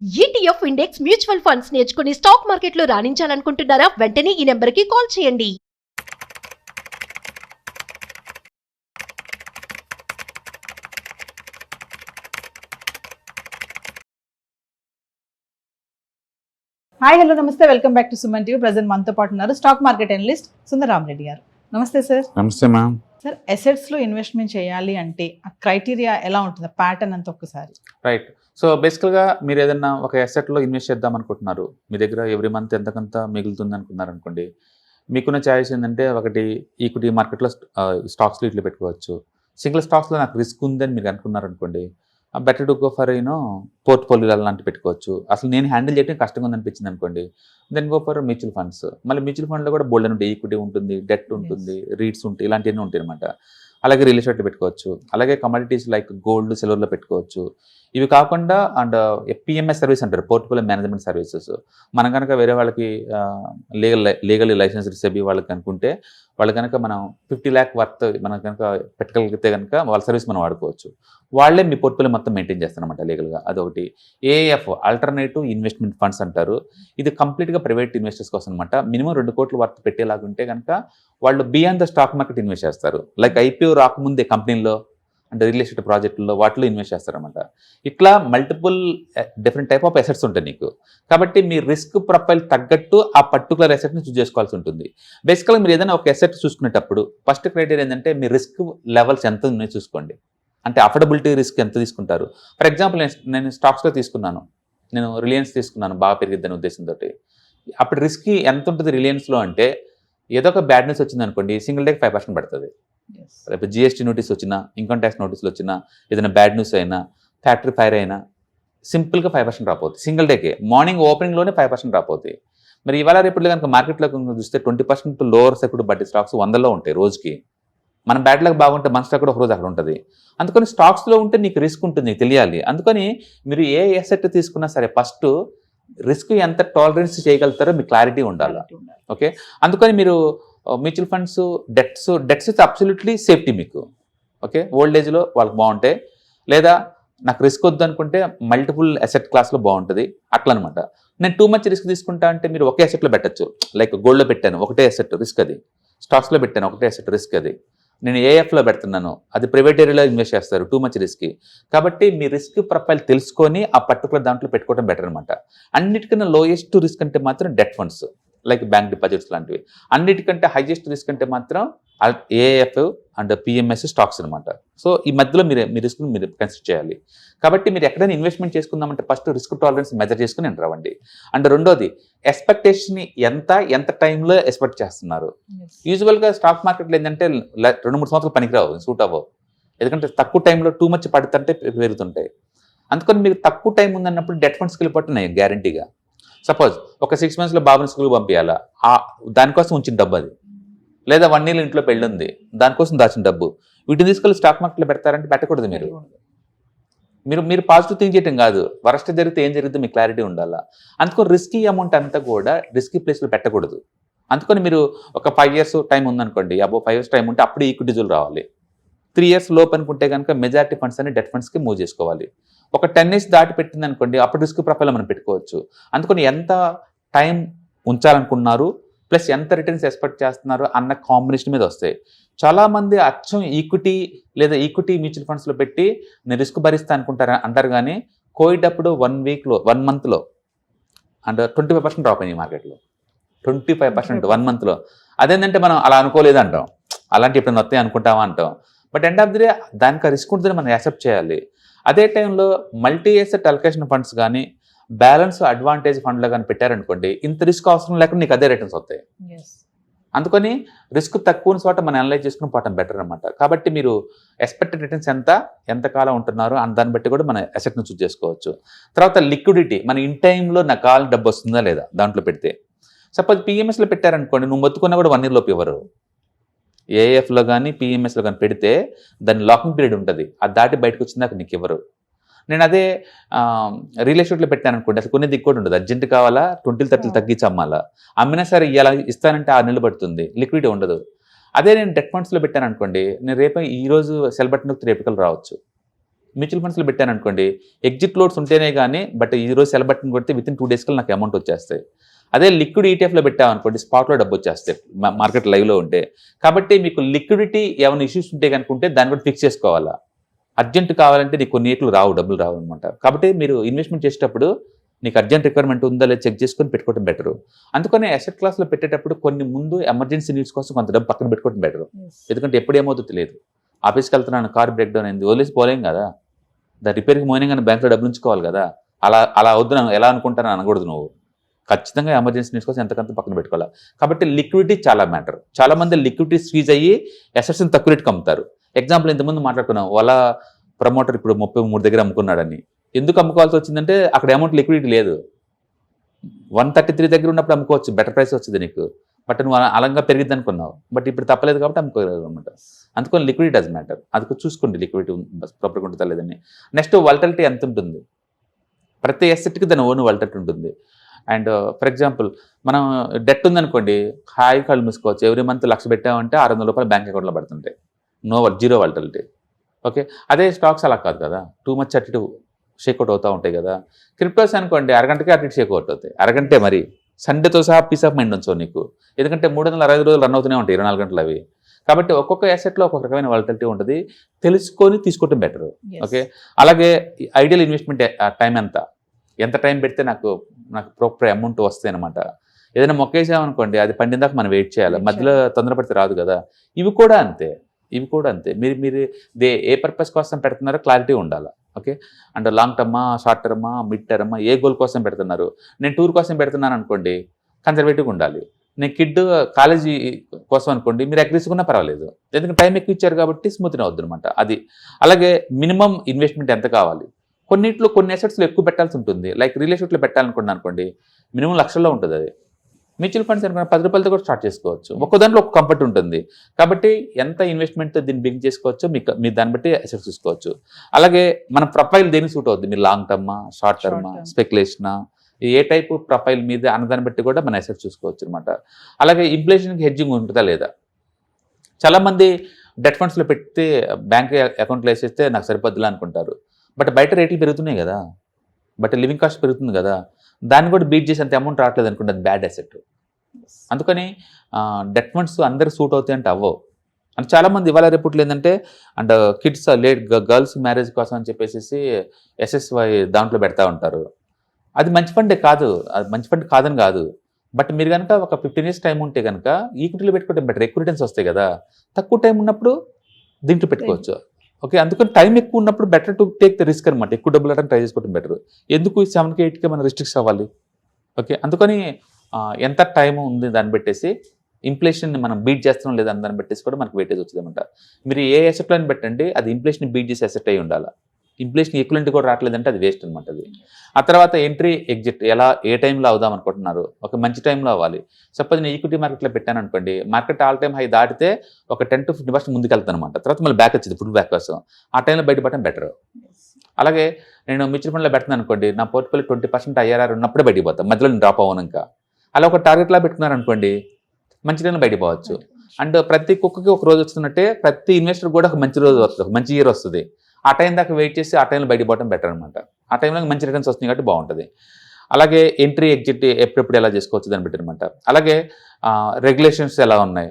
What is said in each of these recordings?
ETF index mutual funds నేర్చుకుని stock మార్కెట్లో రాణించాలనుకుంటున్నారా? వెంటనే ఈ నెంబర్కి కాల్ చేయండి. హాయ్ హలో నమస్తే, welcome back to Suman TV. Present మనతో పాటు ఉన్నారు stock market analyst Sundararam Reddy గారు. నమస్తే సార్. నమస్తే మ్యామ్. సార్, అసెట్స్ లో ఇన్వెస్ట్మెంట్ చేయాలి అంటే ఆ క్రైటీరియా ఎలా ఉంటుంది, ప్యాటర్న్ అంతా ఒక్కసారి? రైట్. సో బేసికల్గా మీరు ఏదైనా ఒక అసెట్లో ఇన్వెస్ట్ చేద్దాం అనుకుంటున్నారు, మీ దగ్గర ఎవ్రీ మంత్ ఎంతకంత మిగులుతుంది అనుకున్నారు అనుకోండి, మీకున్న ఛాయిస్ ఏంటంటే ఒకటి ఈక్విటీ మార్కెట్లో స్టాక్స్లో ఇట్లా పెట్టుకోవచ్చు. సింగిల్ స్టాక్స్లో నాకు రిస్క్ ఉందని మీరు అనుకున్నారు అనుకోండి, better to go for portfolio లాంటివి పెట్టుకోవచ్చు. అసలు నేను హ్యాండిల్ చేయడం కష్టంగా ఉంది అనిపించింది అనుకోండి, then go for mutual funds. మళ్ళీ మ్యూచువల్ ఫండ్లో కూడా బోల్డ్ అని ఉంటాయి, ఈక్విటీ ఉంటుంది, డెట్ ఉంటుంది, రీట్స్ ఉంటాయి, ఇలాంటివన్నీ ఉంటాయి అనమాట. అలాగే రియల్ ఎస్టేట్ పెట్టుకోవచ్చు, అలాగే కమోడిటీస్ లైక్ గోల్డ్, సిల్వర్లో పెట్టుకోవచ్చు. ఇవి కాకుండా అండ్ పిఎంఎస్ సర్వీస్ అంటారు, పోర్ట్ఫోలియో మేనేజ్మెంట్ సర్వీసెస్. మనం కనుక వేరే వాళ్ళకి లీగల్లీ లైసెన్స్డ్ సెబీ వాళ్ళకి అనుకుంటే వాళ్ళు కనుక మనం 50 lakh వర్త్ మనం కనుక పెట్టగలిగితే కనుక వాళ్ళ సర్వీస్ మనం వాడుకోవచ్చు. వాళ్ళే మీ పోర్ట్ఫోలియో మొత్తం మెయింటైన్ చేస్తారనమాట లీగల్గా. అదొకటి. ఏఎఫ్ ఆల్టర్నేటివ్ ఇన్వెస్ట్మెంట్ ఫండ్స్ అంటారు. ఇది కంప్లీట్గా ప్రైవేట్ ఇన్వెస్టర్స్ కోసం అనమాట. మినిమం 2 కోట్ల వర్త్ పెట్టేలాగుంటే కనుక వాళ్ళు beyond the stock market invest చేస్తారు. లైక్ ఐపీఓ రాకముందే కంపెనీల్లో అంటే రియల్ ఎస్టేట్ ప్రాజెక్టుల్లో వాటిలో ఇన్వెస్ట్ చేస్తారనమాట. ఇట్లా multiple different type of assets ఉంటాయి నీకు. కాబట్టి మీ రిస్క్ ప్రొఫైల్ తగ్గట్టు ఆ పర్టికులర్ అసెట్ని చూస్ చేసుకోవాల్సి ఉంటుంది. బేసికల్గా మీరు ఏదైనా ఒక అసెట్ చూసుకునేటప్పుడు ఫస్ట్ క్రైటీరియా ఏంటంటే మీ రిస్క్ లెవెల్స్ ఎంత ఉన్నాయో చూసుకోండి. అంటే అఫోర్డబిలిటీ రిస్క్ ఎంత తీసుకుంటారు. ఫర్ ఎగ్జాంపుల్ నేను స్టాక్స్లో తీసుకున్నాను, నేను రిలయన్స్ తీసుకున్నాను, బాగా పెరిగిద్దని ఉద్దేశంతో. అప్పుడు రిస్క్ ఎంత ఉంటుంది రిలయన్స్లో అంటే, ఏదో ఒక బ్యాడ్ న్యూస్ వచ్చింది అనుకోండి, సింగిల్ డేకి 5% పడుతుంది. రేపు జిఎస్టీ నోటీస్ వచ్చినా, ఇన్కమ్ ట్యాక్స్ నోటీసులు వచ్చినా, ఏదైనా బ్యాడ్ న్యూస్ అయినా, ఫ్యాక్టరీ ఫైర్ అయినా సింపుల్గా 5% రాపోతుంది సింగిల్ డేకే. మార్నింగ్ ఓపెనింగ్లోనే 5% రాపోతాయి. మరి ఇవాళ రేపట్లో కనుక మార్కెట్లో చూస్తే 20% లోవర్ సెక్యూరిటీ బట్టి స్టాక్స్ 100లో ఉంటాయి రోజుకి. మన బ్యాడ్ లక్ బాగుంటే మన స్టాక్ కూడా ఒక రోజు అక్కడ ఉంటుంది. అందుకని స్టాక్స్లో ఉంటే నీకు రిస్క్ ఉంటుంది, నీకు తెలియాలి. అందుకని మీరు ఏ అసెట్ తీసుకున్నా సరే ఫస్ట్ రిస్క్ ఎంత టాలరెన్స్ చేయగలుగుతారో మీకు క్లారిటీ ఉండాలి. ఓకే, అందుకని మీరు mutual funds, debts absolutely safety మీకు. ఓకే, ఓల్డ్ ఏజ్లో వాళ్ళకి బాగుంటాయి. లేదా నాకు రిస్క్ వద్దు అనుకుంటే మల్టిపుల్ అసెట్ క్లాస్లో బాగుంటుంది అట్లా అనమాట. నేను టూ మచ్ రిస్క్ తీసుకుంటా అంటే మీరు ఒకే అసెట్లో పెట్టచ్చు. లైక్ గోల్డ్లో పెట్టాను ఒకటే అసెట్ రిస్క్ అది, స్టాక్స్లో పెట్టాను ఒకటే అసెట్ రిస్క్ అది, నేను ఏఎఫ్లో పెడుతున్నాను అది ప్రైవేట్ ఏరియాలో ఇన్వెస్ట్ చేస్తారు, టూ మచ్ రిస్క్. కాబట్టి మీ రిస్క్ ప్రొఫైల్ తెలుసుకొని ఆ పర్టికులర్ దాంట్లో పెట్టుకోవడం బెటర్ అనమాట. అన్నిటికన్నా లోయెస్ట్ రిస్క్ అంటే మాత్రం debt funds like bank deposits లాంటివి. అన్నిటికంటే హైయెస్ట్ రిస్క్ అంటే మాత్రం ఏఎఫ్ అండ్ పిఎంఎస్ స్టాక్స్ అనమాట. సో ఈ మధ్యలో మీ రిస్క్ని మీరు కన్సిడర్ చేయాలి. కాబట్టి మీరు ఎక్కడైనా ఇన్వెస్ట్మెంట్ చేసుకుందామంటే ఫస్ట్ రిస్క్ టాలరెన్స్ మెజర్ చేసుకుని ఎంటర్ అవ్వండి. అండ్ రెండోది ఎక్స్పెక్టేషన్ ఎంత టైంలో ఎక్స్పెక్ట్ చేస్తున్నారు. యూజువల్గా స్టాక్ మార్కెట్లో ఏంటంటే 2-3 సంవత్సరాలు పనికిరావు, సూట్ అవ్వవు. ఎందుకంటే తక్కువ టైంలో టూ మచ్ పడుతుంటే పెరుగుతుంటాయి. అందుకని మీకు తక్కువ టైం ఉందన్నప్పుడు డెట్ ఫండ్స్కి వెళ్ళిపోతున్నాయి గ్యారంటీగా. సపోజ్ ఒక 6 monthsలో బాబుని స్కూల్కి పంపించాలా, దానికోసం ఉంచిన డబ్బు అది. లేదా 1 year ఇంట్లో పెళ్ళి ఉంది, దానికోసం దాచిన డబ్బు. వీటిని తీసుకెళ్ళి స్టాక్ మార్కెట్లో పెడతారంటే పెట్టకూడదు. మీరు పాజిటివ్ థింక్ చేయటం కాదు, వరస్ట్ జరిగితే ఏం జరిగితే మీకు క్లారిటీ ఉండాలా. అందుకని రిస్కీ అమౌంట్ అంతా కూడా రిస్కీ ప్లేస్లో పెట్టకూడదు. అందుకని మీరు ఒక 5 years టైం ఉందనుకోండి, అబ్బో 5 years టైం ఉంటే అప్పుడు ఈక్విటీజులు రావాలి. 3 years లోపు అనుకుంటే కనుక మెజారిటీ ఫండ్స్ అని డెట్ ఫండ్స్కి మూవ్ చేసుకోవాలి. ఒక 10 years దాటి పెట్టింది అనుకోండి, అప్పుడు రిస్క్ ప్రొఫైల్ మనం పెట్టుకోవచ్చు. అందుకని ఎంత టైం ఉంచాలనుకున్నారు ప్లస్ ఎంత రిటర్న్స్ ఎక్స్పెక్ట్ చేస్తున్నారు అన్న కాంబినేషన్ మీద వస్తాయి. చాలామంది అచ్చం ఈక్విటీ లేదా ఈక్విటీ మ్యూచువల్ ఫండ్స్లో పెట్టి నేను రిస్క్ భరిస్తా అంటారు. కానీ కోవిడ్ అప్పుడు 1 monthలో అండ్ 25% డ్రాప్ అయింది మార్కెట్లో. 25% 1 monthలో. అదేంటంటే మనం అలా అనుకోలేదు అంటాం, అలాంటి ఎప్పుడైనా వస్తాయి అనుకుంటామా అంటాం. But end of the day దానికి రిస్క్ ఉంటుందని మనం యాక్సెప్ట్ చేయాలి. అదే టైంలో మల్టీ ఎసెట్ అలొకేషన్ ఫండ్స్ కానీ బ్యాలెన్స్ అడ్వాంటేజ్ ఫండ్లో కానీ పెట్టారనుకోండి, ఇంత రిస్క్ అవసరం లేకుండా నీకు అదే రిటర్న్స్ వస్తాయి. అందుకని రిస్క్ తక్కువ చోట మనం అనలైజ్ చేసుకుని పోవటం బెటర్ అనమాట. కాబట్టి మీరు ఎక్స్పెక్టెడ్ రిటర్న్స్ ఎంతకాలం ఉంటున్నారో దాన్ని బట్టి కూడా మన అసెట్ని చూస్ చేసుకోవచ్చు. తర్వాత లిక్విడిటీ, మన ఇన్ టైంలో నాకు కావాలని డబ్బు వస్తుందా లేదా దాంట్లో పెడితే. సపోజ్ పిఎంఎస్లో పెట్టారనుకోండి, నువ్వు మొత్తుకున్నా కూడా 1 year లోపు ఇవ్వరు. ఏఎఫ్లో కానీ పిఎంఎస్లో కానీ పెడితే దాని లాకింగ్ పీరియడ్ ఉంటుంది, అది దాటి బయటకు వచ్చిందాక నీకు ఇవ్వరు. నేను అదే రియల్ ఎస్టేట్లో పెట్టాను అనుకోండి, అసలు కొనేది కూడా ఉండదు. అర్జెంట్ కావాలా, 20-30 తగ్గించి అమ్మాలా, అమ్మినా సరే ఇలా ఇస్తానంటే 6 నెలలు పడుతుంది, లిక్విడిటీ ఉండదు. అదే నేను డెట్ ఫండ్స్లో పెట్టాను అనుకోండి, నేను రేపు ఈరోజు సెల్ బటన్ రేపటికల్ రావచ్చు. మ్యూచువల్ ఫండ్స్లో పెట్టాను అనుకోండి, ఎగ్జిట్ లోడ్స్ ఉంటేనే కానీ బట్ ఈ రోజు సెల్ బటన్ కొడితే విత్ ఇన్ 2 days కల్లా నాకు అమౌంట్ వచ్చేస్తాయి. అదే లిక్విడ్ ఈటీఎఫ్లో పెట్టామనుకోండి, స్పాట్లో డబ్బు వచ్చేస్తాయి మార్కెట్ లైవ్లో ఉంటే. కాబట్టి మీకు లిక్విడిటీ ఏమైనా ఇష్యూస్ ఉంటే కనుకుంటే దాన్ని కూడా ఫిక్స్ చేసుకోవాలా. అర్జెంట్ కావాలంటే నీకు కొన్ని ఏట్లు రావు, డబ్బులు రావు అనమాట. కాబట్టి మీరు ఇన్వెస్ట్మెంట్ చేసేటప్పుడు నీకు అర్జెంట్ రిక్వైర్మెంట్ ఉందా లేదా చెక్ చేసుకొని పెట్టుకోవడం బెటర్. అందుకని అసెట్ క్లాస్లో పెట్టేటప్పుడు కొన్ని ముందు ఎమర్జెన్సీ నీడ్స్ కోసం కొంత డబ్బు పక్కన పెట్టుకోవడం బెటర్. ఎందుకంటే ఎప్పుడు ఏమవుతుందో తెలియదు. ఆఫీస్కి వెళ్తున్నాను, కార్ బ్రేక్ డౌన్ అయింది, వదిలేసి పోలేం కదా. రిపేర్కి మోయినా కానీ బ్యాంక్లో డబ్బులు ఉంచుకోవాలి కదా. అలా వద్దు ఎలా అనుకుంటానని అనకూడదు నువ్వు. ఖచ్చితంగా ఎమర్జెన్సీ నీడ్స్ కోసం ఎంతకంత పక్కన పెట్టుకోవాలి. కాబట్టి లిక్విడిటీ చాలా మ్యాటర్. చాలా మంది లిక్విడిటీ స్క్వీజ్ అయ్యి అసెట్స్ని తక్కువ రేటుకి అమ్ముతారు. ఎగ్జాంపుల్ ఇంతకుముందు మాట్లాడుకున్నాం, వాళ్ళ ప్రమోటర్ ఇప్పుడు 33 దగ్గర అమ్ముకున్నాడని. ఎందుకు అమ్ముకోవాల్సి వచ్చిందంటే అక్కడ అమౌంట్ లిక్విడిటీ లేదు. 133 దగ్గర ఉన్నప్పుడు అమ్ముకోవచ్చు, బెటర్ ప్రైస్ వచ్చింది నీకు. బట్ నువ్వు అలంగా పెరిగిద్ది అనుకున్నావు, బట్ ఇప్పుడు తప్పలేదు కాబట్టి అమ్ముకోలేదు అనమాట. అందుకని లిక్విడిటీ డస్ మ్యాటర్. అది చూసుకోండి లిక్విడిటీ ప్రాపర్గా ఉంటుందా లేదని. నెక్స్ట్ వాలటిలిటీ ఎంత ఉంటుంది, ప్రతి అసెట్కి దాని ఓన్ వాలటిలిటీ ఉంటుంది. అండ్ ఫర్ ఎగ్జాంపుల్ మనం డెట్ ఉందనుకోండి, హాయి కళ్ళు మూసుకోవచ్చు. ఎవ్రీ మంత్ 1,00,000 పెట్టామంటే 600 రూపాయలు బ్యాంక్ అకౌంట్లో పడుతుంటాయి, జీరో వాలటిలిటీ. ఓకే, అదే స్టాక్స్ అలా కాదు కదా, టూ మచ్ అటు షేక్అవుట్ అవుతూ ఉంటాయి కదా. క్రిప్టోస్ అనుకోండి, అరగంటకే అటు షేక్అవుట్ అవుతాయి, అరగంటే మరి. సండేతో సహా పీస్ ఆఫ్ మైండ్ ఉంచవు నీకు, ఎందుకంటే 365 రోజులు రన్ అవుతూనే ఉంటాయి 24 గంటలు అవి. కాబట్టి ఒక్కొక్క అసెట్లో ఒక్కొక్క రకమైన వాలటిలిటీ ఉంటుంది, తెలుసుకొని తీసుకోవటం బెటర్. ఓకే, అలాగే ఐడియల్ ఇన్వెస్ట్మెంట్ టైం ఎంత టైం పెడితే నాకు ప్రాపర్ అమౌంట్ వస్తాయి అనమాట. ఏదైనా మొక్కేసామనుకోండి, అది పండిందాక మనం వెయిట్ చేయాలి, మధ్యలో తొందరపడితే రాదు కదా. ఇవి కూడా అంతే. మీరు ఏ పర్పస్ కోసం పెడుతున్నారో క్లారిటీ ఉండాలి. ఓకే, అండ్ లాంగ్ టర్మా, షార్ట్ టర్మా, మిడ్ టర్మా, ఏ గోల్ కోసం పెడుతున్నారు. నేను టూర్ కోసం పెడుతున్నాను అనుకోండి, కన్జర్వేటివ్గా ఉండాలి. నేను కిడ్ కాలేజీ కోసం అనుకోండి, మీరు అగ్రెసివ్గా పర్వాలేదు, ఎందుకంటే టైం ఎక్కువ ఇచ్చారు కాబట్టి స్మూత్గా అవుద్ది అనమాట. అది అలాగే మినిమం ఇన్వెస్ట్మెంట్ ఎంత కావాలి. కొన్నిట్లో కొన్ని అసెట్స్లో ఎక్కువ పెట్టాల్సి ఉంటుంది. లైక్ రియల్ ఎస్టేట్లో పెట్టాలనుకున్నాను అనుకోండి, మినిమం లక్షల్లో ఉంటుంది అది. మ్యూచువల్ ఫండ్స్ అనుకున్న 10 రూపాయలతో కూడా స్టార్ట్ చేసుకోవచ్చు. ఒక్కో దాంట్లో ఒక కంఫర్ట్ ఉంటుంది. కాబట్టి ఎంత ఇన్వెస్ట్మెంట్ దీన్ని బిగ్ చేసుకోవచ్చో మీరు దాన్ని బట్టి అసెట్స్ చూసుకోవచ్చు. అలాగే మన ప్రొఫైల్ దేనికి సూట్ అవుతుంది, మీరు లాంగ్ టర్మా, షార్ట్ టర్మా, స్పెక్యులేషనా, ఏ టైప్ ప్రొఫైల్ మీద అన్నదాన్ని బట్టి కూడా మన అసెట్స్ చూసుకోవచ్చు అనమాట. అలాగే ఇన్ఫ్లేషన్కి హెడ్జింగ్ ఉంటుందా లేదా. చాలామంది డెట్ ఫండ్స్లో పెడితే బ్యాంక్ అకౌంట్లో వేసేస్తే నాకు సరిపోద్దులా అనుకుంటారు. బట్ బయట రేట్లు పెరుగుతున్నాయి కదా, బట్ లివింగ్ కాస్ట్ పెరుగుతుంది కదా, దాన్ని కూడా బీట్ చేసేంత అమౌంట్ రావట్లేదు అనుకుంటే అది బ్యాడ్ అసెట్. అందుకని డెట్ ఫండ్స్ అందరు సూట్ అవుతాయి అంటే అవ్వవు. అంటే చాలామంది ఇవాళ రేపట్లో ఏంటంటే అండ్ కిడ్స్ గర్ల్స్ మ్యారేజ్ కోసం అని చెప్పేసి SSY దాంట్లో పెడతా ఉంటారు. అది మంచి ఫండే కాదు, అది మంచి ఫండ్ కాదని కాదు. బట్ మీరు కనుక ఒక 15 years టైం ఉంటే కనుక ఈక్విటీలో పెట్టుకుంటే బెటర్, ఎక్కువ రిటర్న్స్ వస్తాయి కదా. తక్కువ టైం ఉన్నప్పుడు దీంట్లో పెట్టుకోవచ్చు. ఓకే, అందుకని టైం ఎక్కువ ఉన్నప్పుడు better to take the risk అనమాట. ఎక్కువ డబ్బులు అంటే ట్రై చేసుకోవడం బెటర్. ఎందుకు 7కి 8కి మనం రిస్ట్రిక్ట్స్ అవ్వాలి. ఓకే, అందుకని ఎంత టైం ఉంది దాన్ని పెట్టేసి ఇన్ఫ్లేషన్ని మనం బీట్ చేస్తున్నాం లేదా దాన్ని పెట్టేసి కూడా మనకు వెయిటేజ్ వచ్చింది అనమాట. మీరు ఏ అసెట్లో పెట్టండి, అది ఇన్ఫ్లేషన్ బీట్ చేసే అసెట్ అయి ఉండాలి. ఇన్ఫ్లేషన్ ఈక్వలెంట్ కూడా రావట్లేదంటే అది వేస్ట్ అనమాట. అది ఆ తర్వాత ఎంట్రీ ఎగ్జిట్ ఏ టైంలో అవుదాం అనుకుంటున్నారు, ఒక మంచి టైంలో అవ్వాలి. సపోజ్ నేను ఈక్విటీ మార్కెట్లో పెట్టాను అనుకోండి, మార్కెట్ ఆల్ టైమ్ హై దాటితే ఒక 10 to 15% ముందుకు వెళ్తాను అనమాట. తర్వాత మళ్ళీ బ్యాక్ వచ్చింది, ఫుల్ బ్యాక్ కోసం. ఆ టైంలో బయటపడటం బెటర్. అలాగే నేను మ్యూచువల్ ఫండ్లో పెడుతున్నాను అనుకోండి, నా పోర్ట్ఫోలియో 20% IRR ఉన్నప్పుడే బయటికి పోతాను, మధ్యలో నేను డ్రాప్ అవ్వను. ఇంకా అలా ఒక టార్గెట్లా పెట్టుకున్నారు అనుకోండి, మంచి టైంలో బయటికి పోవచ్చు. అండ్ ప్రతి కుక్కకి ఒక రోజు వస్తున్నట్టే ప్రతి ఇన్వెస్టర్ కూడా ఒక మంచి రోజు వస్తుంది, ఒక మంచి ఇయర్ వస్తుంది. ఆ టైం దాకా వెయిట్ చేసి ఆ టైంలో బయటికి పోవడం బెటర్ అనమాట. ఆ టైంలో మంచి రిటర్న్స్ వస్తుంది కాబట్టి బాగుంటుంది. అలాగే ఎంట్రీ ఎగ్జిట్ ఎప్పుడెప్పుడు ఎలా చేసుకోవచ్చు దాన్ని బట్టి అనమాట. అలాగే రెగ్యులేషన్స్ ఎలా ఉన్నాయి,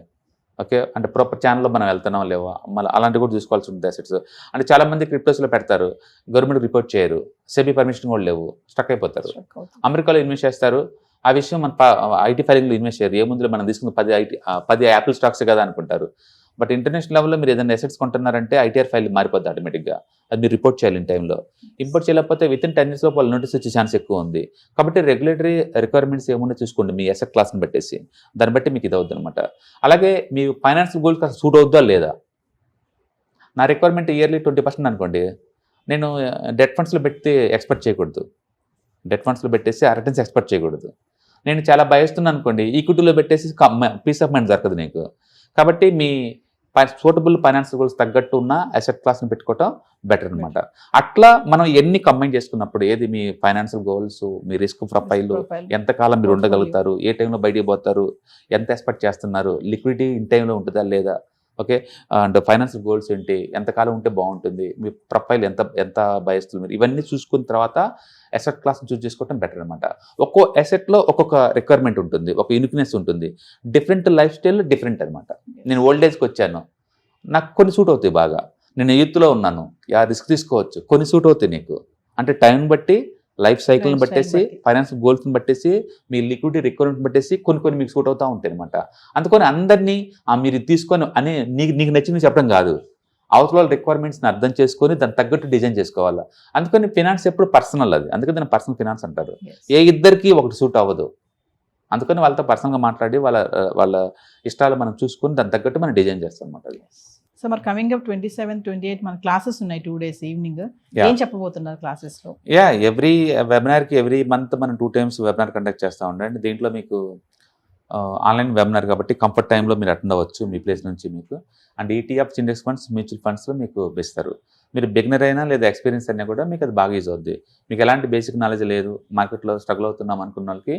ఓకే, అంటే ప్రాపర్ ఛానల్లో మనం వెళ్తున్నాం లేవా, మళ్ళీ అలాంటివి కూడా చూసుకోవాల్సి ఉంటుంది అసెట్స్. అంటే చాలామంది క్రిప్టోస్లో పెడతారు, గవర్నమెంట్ రిపోర్ట్ చేయరు, సెబీ పర్మిషన్ కూడా లేవు, స్టక్ అయిపోతారు. అమెరికాలో ఇన్వెస్ట్ చేస్తారు, ఆ విషయం మన ఐటీ ఫైలింగ్లో ఇన్వెస్ట్ చేయరు. ఏ ముందులో మనం తీసుకున్న 10 యాపిల్ స్టాక్స్ కదా అనుకుంటారు. బట్ ఇంటర్నేషనల్ లెవెల్లో మీరు ఏదైనా అసెట్స్ కొంటున్నారంటే ITR ఫైల్ మారిపోద్ది ఆటోమేటిక్గా. అది మీరు రిపోర్ట్ చేయాలి ఇన్ టైంలో. ఇంపోర్ట్ చేయలేకపోతే వితిన్ 10 years వాళ్ళు నోటీస్ వచ్చే ఛాన్స్ ఎక్కువ ఉంది. కాబట్టి రెగ్యులేటరీ రిక్వైర్మెంట్స్ ఏమున్నా చూసుకోండి మీ అసెట్ క్లాస్ని పెట్టేసి, దాన్ని బట్టి మీకు ఇది అవుద్ది అనమాట. అలాగే మీ ఫైనాన్షియల్ గోల్స్ కాస్త సూట్ అవుద్దా లేదా. నా రిక్వైర్మెంట్ ఇయర్లీ 20% అనుకోండి, నేను డెట్ ఫండ్స్లో పెట్టి ఎక్స్పెక్ట్ చేయకూడదు. డెట్ ఫండ్స్లో పెట్టేసి ఆ రిటర్న్స్ ఎక్స్పెక్ట్ చేయకూడదు. నేను చాలా భయస్తున్నాను అనుకోండి, ఈక్విటీలో పెట్టేసి పీస్ ఆఫ్ మైండ్ దొరకదు నీకు. కాబట్టి మీ సూటబుల్ ఫైనాన్షియల్ గోల్స్ తగ్గట్టు ఉన్న అసెట్ క్లాస్ని పెట్టుకోవటం బెటర్ అనమాట. అట్లా మనం ఎన్ని కంబైన్ చేసుకున్నప్పుడు ఏది మీ ఫైనాన్షియల్ గోల్స్, మీ రిస్క్ ప్రొఫైల్, ఎంతకాలం మీరు ఉండగలుగుతారు, ఏ టైంలో బయటికి పోతారు, ఎంత ఎక్స్పెక్ట్ చేస్తున్నారు, లిక్విడిటీ ఇన్ టైంలో ఉంటుందా లేదా, ఓకే. అండ్ ఫైనాన్షియల్ గోల్స్ ఏంటి, ఎంతకాలం ఉంటే బాగుంటుంది, మీ ప్రొఫైల్ ఎంత బయస్తులు మీరు, ఇవన్నీ చూసుకున్న తర్వాత అసెట్ క్లాస్ని చూస్ చేసుకోవడం బెటర్ అనమాట. ఒక్కో అసెట్లో ఒక్కొక్క రిక్వైర్మెంట్ ఉంటుంది, ఒక యూనిక్నెస్ ఉంటుంది, డిఫరెంట్ లైఫ్ స్టైల్ డిఫరెంట్ అనమాట. నేను ఓల్డ్ ఏజ్కి వచ్చాను, నాకు కొన్ని సూట్ అవుతాయి బాగా. నేను యూత్లో ఉన్నాను, రిస్క్ తీసుకోవచ్చు, కొన్ని సూట్ అవుతాయి నీకు. అంటే టైం బట్టి, లైఫ్ సైకిల్ని బట్టేసి, ఫైనాన్షియల్ గోల్స్ని బట్టేసి, మీ లిక్విడిటీ రిక్వైర్మెంట్ బట్టేసి కొన్ని మీకు సూట్ అవుతూ ఉంటాయి అనమాట. అందుకని అందరినీ మీరు తీసుకొని అని నీకు నచ్చింది చెప్పడం కాదు, అవతల రిక్వైర్మెంట్స్ని అర్థం చేసుకొని దాన్ని తగ్గట్టు డిజైన్ చేసుకోవాలి. అందుకని ఫినాన్స్ ఎప్పుడు పర్సనల్, అది అందుకని దాన్ని పర్సనల్ ఫినాన్స్ అంటారు. ఏ ఇద్దరికి ఒకటి సూట్ అవ్వదు. అందుకని వాళ్ళతో పర్సనల్గా మాట్లాడి వాళ్ళ ఇష్టాలు మనం చూసుకొని దాన్ని తగ్గట్టు మనం డిజైన్ చేస్తాం అనమాట. సో మరి కమింగ్ అప్ 27, 28 మన క్లాసెస్ ఉన్నాయి 2 days ఈవినింగ్. ఏం చెప్పబోతున్నారు క్లాసెస్ లో? ఎవ్రీ వెబినార్కి ఎవ్రీ మంత్ మనం 2 times వెబినార్ కండక్ట్ చేస్తూ ఉండండి. దీంట్లో మీకు ఆన్లైన్ వెబినార్ కాబట్టి కంఫర్ట్ టైంలో మీరు అటెండ్ అవ్వచ్చు మీ ప్లేస్ నుంచి మీకు. And ETFs, index funds, mutual ఫండ్స్లో మీకు ఇస్తారు. మీరు బిగినర్ అయినా లేదా ఎక్స్పీరియన్స్ అయినా కూడా మీకు అది బాగా యూజ్ అవుద్ది. మీకు ఎలాంటి బేసిక్ నాలెడ్జ్ లేదు, మార్కెట్లో స్ట్రగుల్ అవుతున్నాం అనుకున్న వాళ్ళకి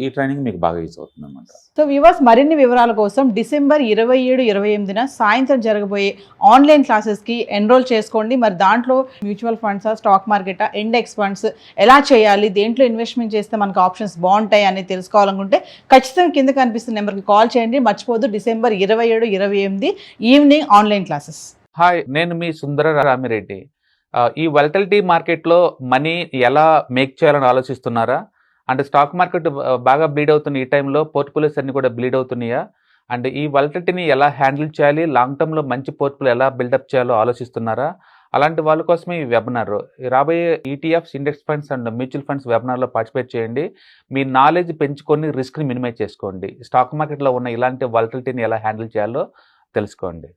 ఈ ట్రైనింగ్ మీకు బాగా యూజ్ అవుతుంది అనమాట. సో వ్యూవర్స్, మరిన్ని వివరాల కోసం డిసెంబర్ 27, 28న సాయంత్రం జరగబోయే ఆన్లైన్ క్లాసెస్కి ఎన్రోల్ చేసుకోండి. మరి దాంట్లో mutual funds, stock market, index funds ఎలా చేయాలి, దేంట్లో ఇన్వెస్ట్మెంట్ చేస్తే మనకు ఆప్షన్స్ బాగుంటాయి అని తెలుసుకోవాలనుకుంటే ఖచ్చితంగా కింద కనిపిస్తున్న నెంబర్కి కాల్ చేయండి. మర్చిపోద్దు, December 27, 28 evening online classes. Hi, నేను మీ సుందర రామిరెడ్డి. ఈ వాలటిలిటీ మార్కెట్లో మనీ ఎలా మేక్ చేయాలని ఆలోచిస్తున్నారా? అంటే స్టాక్ మార్కెట్ బాగా బ్లీడ్ అవుతున్న ఈ టైంలో పోర్ట్ఫోలియోస్ అన్ని కూడా బ్లీడ్ అవుతున్నాయా? అండ్ ఈ వాలటిలిటీని ఎలా హ్యాండిల్ చేయాలి, లాంగ్ టర్మ్లో మంచి పోర్ట్ఫోలియో ఎలా బిల్డప్ చేయాలో ఆలోచిస్తున్నారా? అలాంటి వాళ్ళ కోసమే ఈ వెబినార్. రాబోయే ETFs, index funds and mutual funds వెబినార్లో పార్టిసిపేట్ చేయండి. మీ నాలెడ్జ్ పెంచుకొని రిస్క్ని మినిమైజ్ చేసుకోండి. స్టాక్ మార్కెట్లో ఉన్న ఇలాంటి వాలటిలిటీని ఎలా హ్యాండిల్ చేయాలో తెలుసుకోండి.